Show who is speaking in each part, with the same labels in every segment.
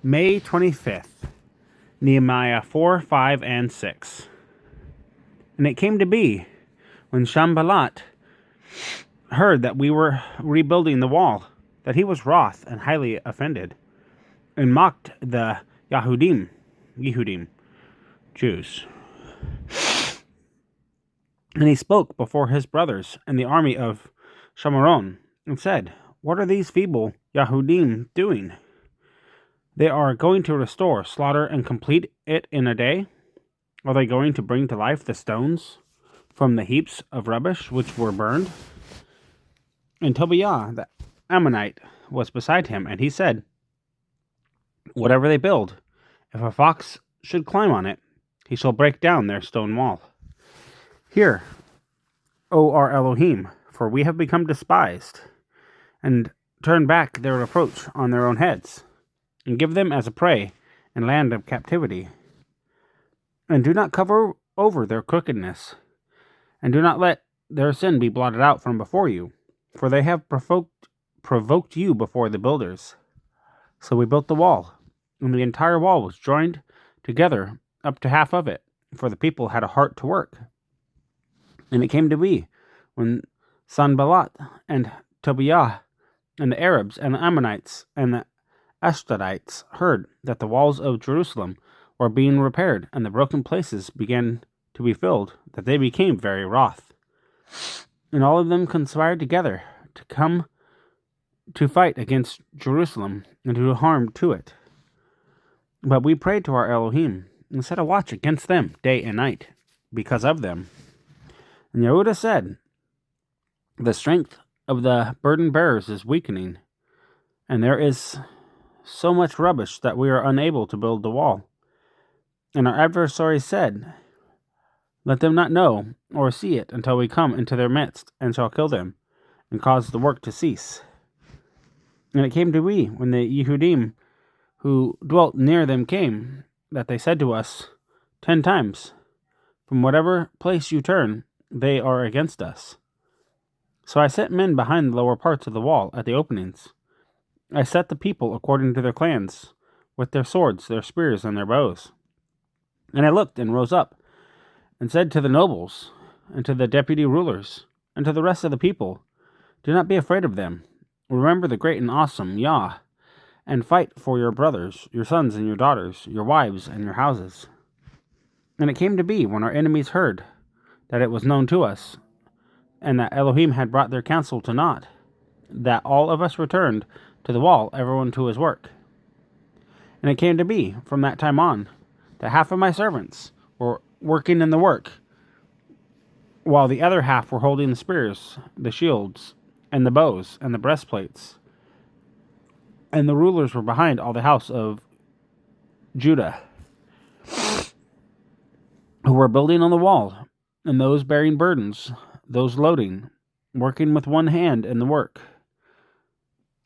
Speaker 1: May 25th, Nehemiah 4, 5, and 6. And it came to be, when Sanballat heard that we were rebuilding the wall, that he was wroth and highly offended, and mocked the Yehudim, Jews. And he spoke before his brothers and the army of Shamaron, and said, "What are these feeble Yehudim doing? They are going to restore, slaughter, and complete it in a day? Are they going to bring to life the stones from the heaps of rubbish which were burned?" And Tobiah the Ammonite was beside him, and he said, "Whatever they build, if a fox should climb on it, he shall break down their stone wall. Hear, O our Elohim, for we have become despised, and turn back their reproach on their own heads, and give them as a prey in land of captivity. And do not cover over their crookedness, and do not let their sin be blotted out from before you, for they have provoked you before the builders." So we built the wall, and the entire wall was joined together up to half of it, for the people had a heart to work. And it came to be, when Sanballat and Tobiah and the Arabs and the Ammonites and the Ashdodites heard that the walls of Jerusalem were being repaired and the broken places began to be filled, that they became very wroth. And all of them conspired together to come to fight against Jerusalem and to do harm to it. But we prayed to our Elohim and set a watch against them day and night because of them. And Yehudah said, "The strength of the burden bearers is weakening, and there is so much rubbish that we are unable to build the wall." And our adversaries said, "Let them not know or see it until we come into their midst, and shall kill them, and cause the work to cease." And it came to be, when the Yehudim who dwelt near them came, that they said to us 10 times, "From whatever place you turn, they are against us." So I set men behind the lower parts of the wall at the openings. I set the people according to their clans, with their swords, their spears, and their bows. And I looked and rose up, and said to the nobles, and to the deputy rulers, and to the rest of the people, "Do not be afraid of them. Remember the great and awesome Yah, and fight for your brothers, your sons and your daughters, your wives and your houses." And it came to be, when our enemies heard that it was known to us, and that Elohim had brought their counsel to naught, that all of us returned to the wall, everyone to his work. And it came to be, from that time on, that half of my servants were working in the work, while the other half were holding the spears, the shields, and the bows, and the breastplates. And the rulers were behind all the house of Judah, who were building on the wall, and those bearing burdens, those loading, working with one hand in the work,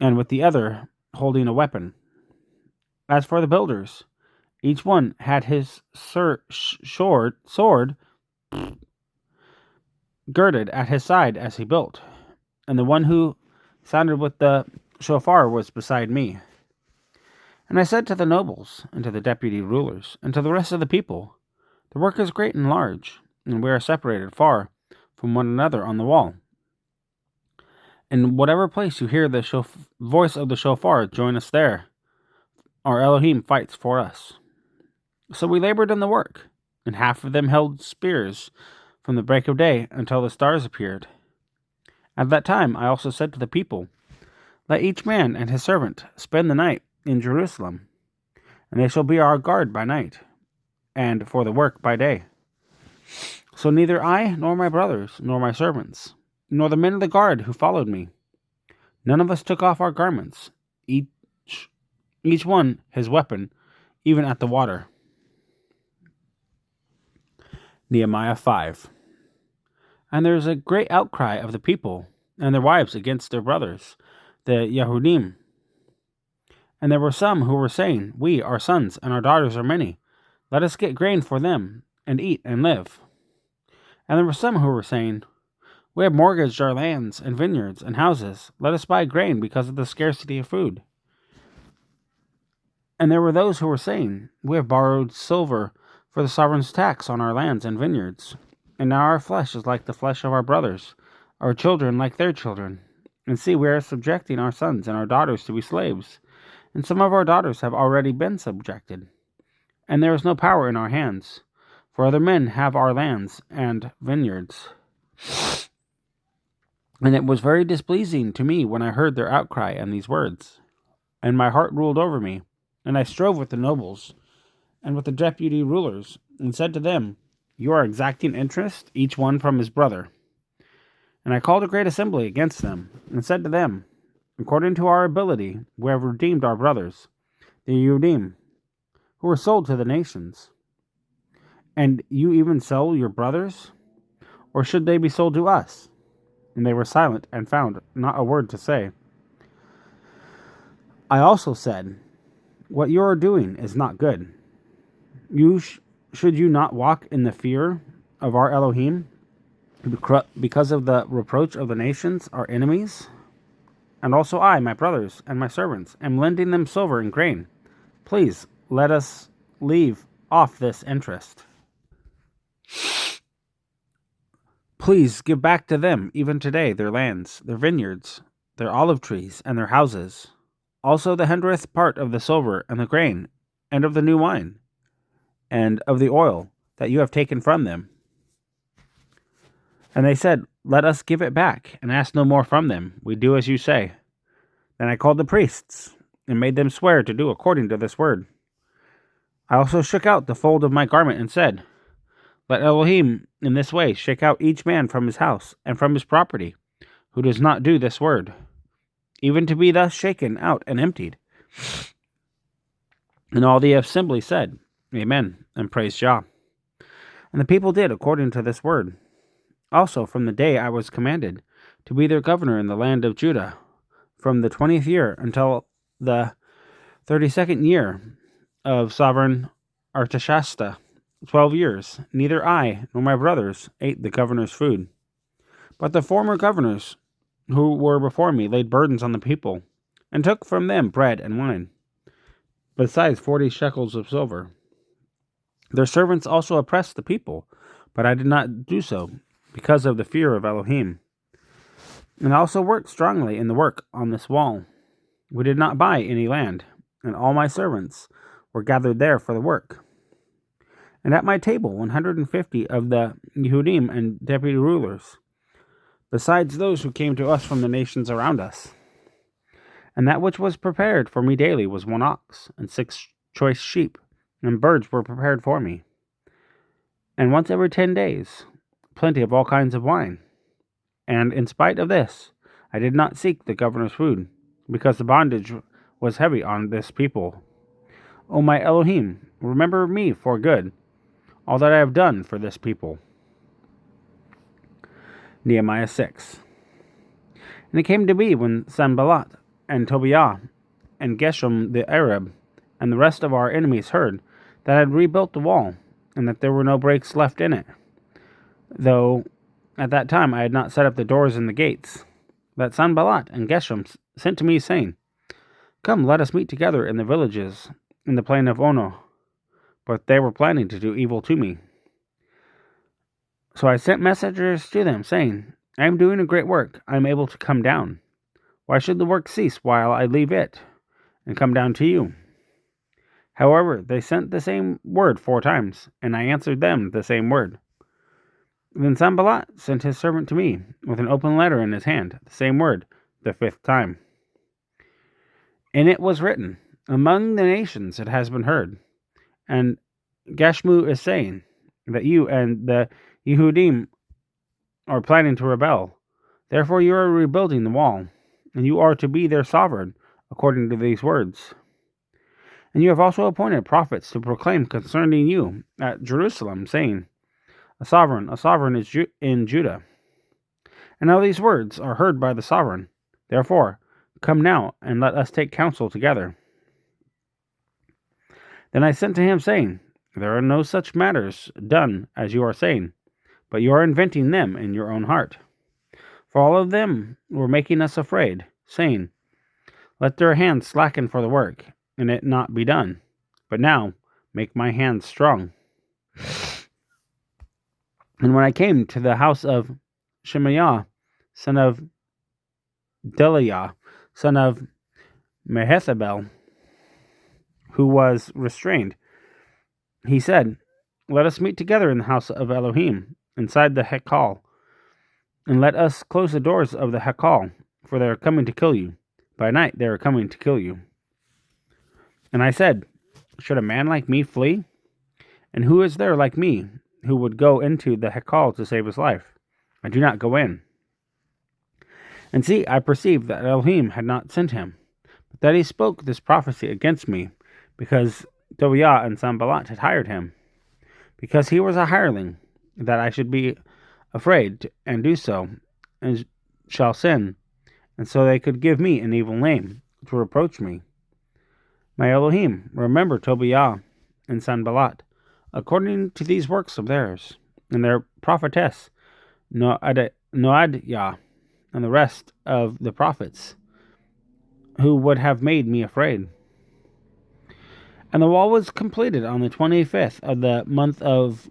Speaker 1: and with the other holding a weapon. As for the builders, each one had his sword girded at his side as he built, and the one who sounded with the shofar was beside me. And I said to the nobles, and to the deputy rulers, and to the rest of the people, "The work is great and large, and we are separated far from one another on the wall. In whatever place you hear the voice of the shofar, join us there. Our Elohim fights for us." So we labored in the work, and half of them held spears from the break of day until the stars appeared. At that time I also said to the people, "Let each man and his servant spend the night in Jerusalem, and they shall be our guard by night, and for the work by day." So neither I, nor my brothers, nor my servants, nor the men of the guard who followed me, none of us took off our garments, each one his weapon, even at the water. Nehemiah 5. And there is a great outcry of the people and their wives against their brothers, the Yehudim. And there were some who were saying, "We, our sons, and our daughters are many. Let us get grain for them, and eat and live." And there were some who were saying, "We have mortgaged our lands and vineyards and houses. Let us buy grain because of the scarcity of food." And there were those who were saying, "We have borrowed silver for the sovereign's tax on our lands and vineyards. And now our flesh is like the flesh of our brothers, our children like their children. And see, we are subjecting our sons and our daughters to be slaves. And some of our daughters have already been subjected. And there is no power in our hands, for other men have our lands and vineyards." And it was very displeasing to me when I heard their outcry and these words. And my heart ruled over me, and I strove with the nobles and with the deputy rulers, and said to them, "You are exacting interest, each one from his brother." And I called a great assembly against them, and said to them, "According to our ability, we have redeemed our brothers, the Yehudim, who were sold to the nations. And you even sell your brothers? Or should they be sold to us?" And they were silent and found not a word to say. I also said, "What you are doing is not good. Should you not walk in the fear of our Elohim because of the reproach of the nations, our enemies? And also I, my brothers, and my servants, am lending them silver and grain. Please, let us leave off this interest. Please give back to them, even today, their lands, their vineyards, their olive trees, and their houses. Also the 100th part of the silver and the grain, and of the new wine, and of the oil that you have taken from them." And they said, "Let us give it back, and ask no more from them. We do as you say." Then I called the priests, and made them swear to do according to this word. I also shook out the fold of my garment, and said, "Let Elohim in this way shake out each man from his house and from his property, who does not do this word, even to be thus shaken out and emptied." And all the assembly said, "Amen," and praised Yah. And the people did according to this word. Also from the day I was commanded to be their governor in the land of Judah, from the 20th year until the 32nd year of sovereign Artashasta, 12 years, neither I nor my brothers ate the governor's food. But the former governors who were before me laid burdens on the people, and took from them bread and wine, besides 40 shekels of silver. Their servants also oppressed the people, but I did not do so, because of the fear of Elohim. And I also worked strongly in the work on this wall. We did not buy any land, and all my servants were gathered there for the work. And at my table 150 of the Yehudim and deputy rulers, besides those who came to us from the nations around us. And that which was prepared for me daily was 1 ox, and 6 choice sheep, and birds were prepared for me. And once every 10 days, plenty of all kinds of wine. And in spite of this, I did not seek the governor's food, because the bondage was heavy on this people. O my Elohim, remember me for good, all that I have done for this people. Nehemiah 6. And it came to be when Sanballat and Tobiah and Geshem the Arab and the rest of our enemies heard that I had rebuilt the wall, and that there were no breaks left in it, though at that time I had not set up the doors and the gates, that Sanballat and Geshem sent to me, saying, "Come, let us meet together in the villages in the plain of Ono." But they were planning to do evil to me. So I sent messengers to them, saying, "I am doing a great work. I am able to come down. Why should the work cease while I leave it and come down to you?" However, they sent the same word 4 times, and I answered them the same word. Then Sanballat sent his servant to me with an open letter in his hand, the same word, the 5th time. In it was written, "Among the nations it has been heard, and Gashmu is saying that you and the Yehudim are planning to rebel. Therefore you are rebuilding the wall, and you are to be their sovereign, according to these words. And you have also appointed prophets to proclaim concerning you at Jerusalem, saying, a sovereign is in Judah. And now these words are heard by the sovereign. Therefore, come now, and let us take counsel together." Then I sent to him, saying, "There are no such matters done as you are saying, but you are inventing them in your own heart. For all of them were making us afraid, saying, 'Let their hands slacken for the work, and it not be done. But now make my hands strong. And when I came to the house of Shemaiah, son of Deliah, son of Mehethabel, who was restrained, he said, let us meet together in the house of Elohim, inside the Hekal, and let us close the doors of the Hekal, for they are coming to kill you. By night they are coming to kill you. And I said, should a man like me flee? And who is there like me, who would go into the Hekal to save his life? I do not go in. And see, I perceived that Elohim had not sent him, but that he spoke this prophecy against me, because Tobiah and Sanballat had hired him, because he was a hireling, that I should be afraid and do so, and shall sin, and so they could give me an evil name to reproach me. My Elohim, remember Tobiah and Sanballat, according to these works of theirs, and their prophetess Noadiah, and the rest of the prophets, who would have made me afraid. And the wall was completed on the 25th of the month of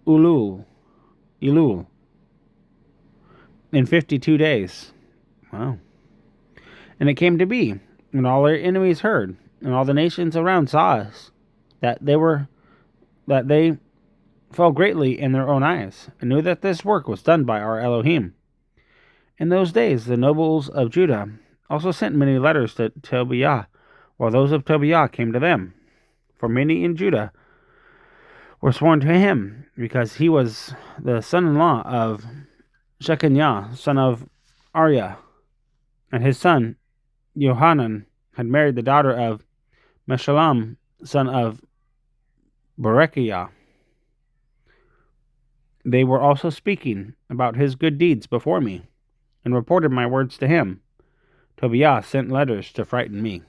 Speaker 1: Elul, in 52 days. Wow. And it came to be, when all our enemies heard, and all the nations around saw us, that they fell greatly in their own eyes, and knew that this work was done by our Elohim. In those days the nobles of Judah also sent many letters to Tobiah, while those of Tobiah came to them. For many in Judah were sworn to him, because he was the son-in-law of Shechaniah, son of Arya, and his son Johanan had married the daughter of Meshullam, son of Berechiah. They were also speaking about his good deeds before me, and reported my words to him. Tobiah sent letters to frighten me.